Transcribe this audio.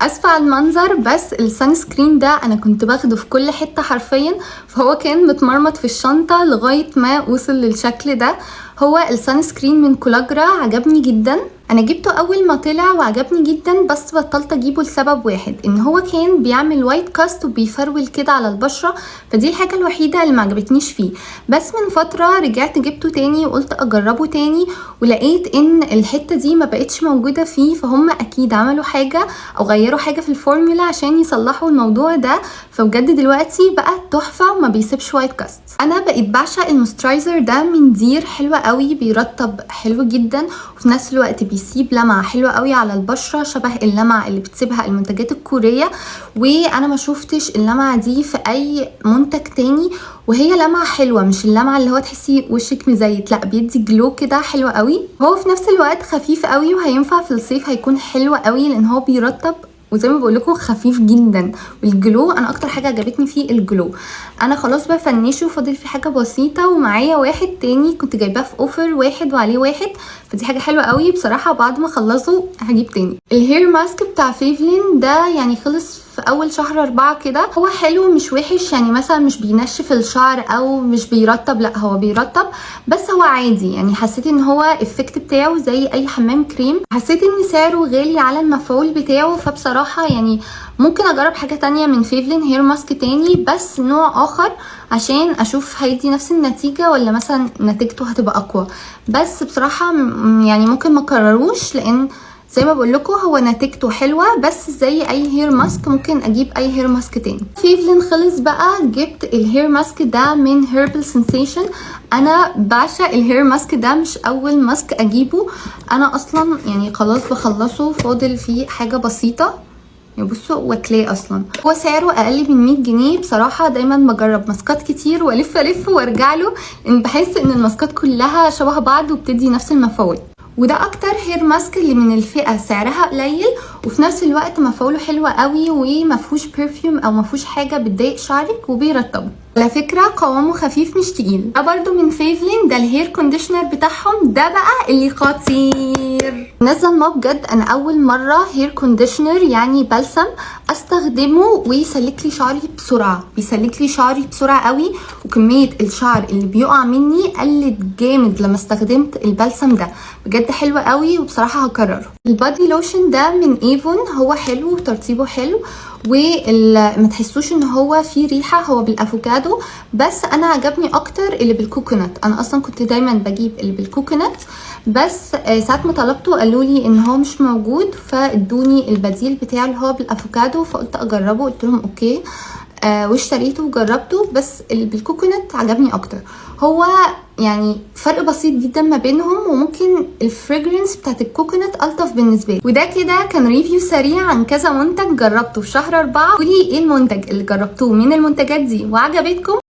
اسفه على المنظر، بس السان سكرين ده انا كنت باخده في كل حته حرفيا، فهو كان متمرمط في الشنطه لغايه ما وصل للشكل ده. هو السان سكرين من كولاجرا، عجبني جدا. انا جبته اول ما طلع وعجبني جدا، بس بطلت اجيبه لسبب واحد، ان هو كان بيعمل وايت كاست وبيفرول كده على البشره، فدي الحاجه الوحيده اللي ما عجبتنيش فيه. بس من فتره رجعت جبته تاني وقلت اجربه تاني، ولقيت ان الحته دي ما بقتش موجوده فيه، فهم اكيد عملوا حاجه او غيروا حاجه في الفورمولا عشان يصلحوا الموضوع ده. فبجد دلوقتي بقى تحفه وما بيسيبش وايت كاست. انا بقيت بعشق الموسترايزر ده من دير، حلوه قوي، بيرطب حلو جدا، وفي نفس الوقت بيسيب لمعه حلوه قوي على البشره، شبه اللمعه اللي بتسيبها المنتجات الكوريه. وانا ما شفتش اللمعه دي في اي منتج تاني، وهي لمعه حلوه، مش اللمعه اللي هو تحسي وشك مزيت، لا بيدي جلو كده حلو قوي. هو في نفس الوقت خفيف قوي، وهينفع في الصيف، هيكون حلو قوي لان هو بيرطب، وزي ما بقول لكم خفيف جدا. والجلو انا اكتر حاجه عجبتني فيه الجلو. انا خلاص بفنشه، فاضل في حاجه بسيطه، ومعايا واحد تاني كنت جايباه في اوفر، واحد وعليه واحد، فدي حاجه حلوه قوي بصراحه. بعد ما اخلصه هجيب تاني. الهير ماسك بتاع فيفلين ده يعني خلص في اول شهر 4 كده. هو حلو مش وحش، يعني مثلا مش بينشف الشعر او مش بيرطب، لا هو بيرطب، بس هو عادي. يعني حسيت ان هو الافكت بتاعه زي اي حمام كريم. حسيت ان سعره غالي على المفعول بتاعه، فبصراحه يعني ممكن اجرب حاجه تانية من فيفلين، هير ماسك تاني بس نوع اخر، عشان اشوف هيدي نفس النتيجه ولا مثلا نتيجته هتبقى اقوى. بس بصراحه يعني ممكن ما اكرروش، لان زي ما بقول لكم هو نتيجته حلوه، بس زي اي هير ماسك ممكن اجيب اي هير ماسك تاني. فيفلين خلص بقى، جبت الهير ماسك ده من هيربل سنسيشن. انا بعشق الهير ماسك ده، مش اول ماسك اجيبه، انا اصلا يعني خلاص بخلصه، فاضل فيه حاجه بسيطه. بصوا وكلاه اصلا، هو سعره اقل من 100 جنيه. بصراحه دايما بجرب ماسكات كتير والف وارجع له، ان بحس ان الماسكات كلها شبه بعض وبتدي نفس المفعول. وده اكتر هير ماسك اللي من الفئه سعرها قليل، وفي نفس الوقت مفعوله حلو قوي، ومفهوش برفيوم او مفهوش حاجه بتضايق شعرك، وبيرطبه. على فكره قوامه خفيف مش تقيل. ده برده من فيفلين، ده الهير كونديشنر بتاعهم، ده بقى اللي خطير. نزل ما بجد انا اول مره هير كونديشنر يعني بلسم استخدمه ويسلك لي شعري بسرعه، بيسلك لي شعري بسرعه قوي، وكميه الشعر اللي بيقع مني قلت جامد لما استخدمت البلسم ده. بجد حلو قوي، وبصراحه هكرره. البادي لوشن ده من ايفون، هو حلو وترطيبه حلو، وما تحسوش ان هو فيه ريحه، هو بالافوكادو، بس انا عجبني اكتر اللي بالكوكونات. انا اصلا كنت دايما بجيب اللي بالكوكونات، بس ساعه ما طلبته قالوا لي ان هو مش موجود، فادوني البديل بتاعه اللي هو بالافوكادو، فقلت اجربه، قلت لهم اوكي، واشتريته وجربته، بس اللي بالكوكونات عجبني اكتر. هو يعني فرق بسيط جدا ما بينهم، وممكن الفريجرنس بتاعت الكوكونات الطف بالنسبه لي. وده كده كان ريفيو سريع عن كذا منتج جربته في شهر 4. قولي ايه المنتج اللي جربتوه من المنتجات دي وعجبتكم،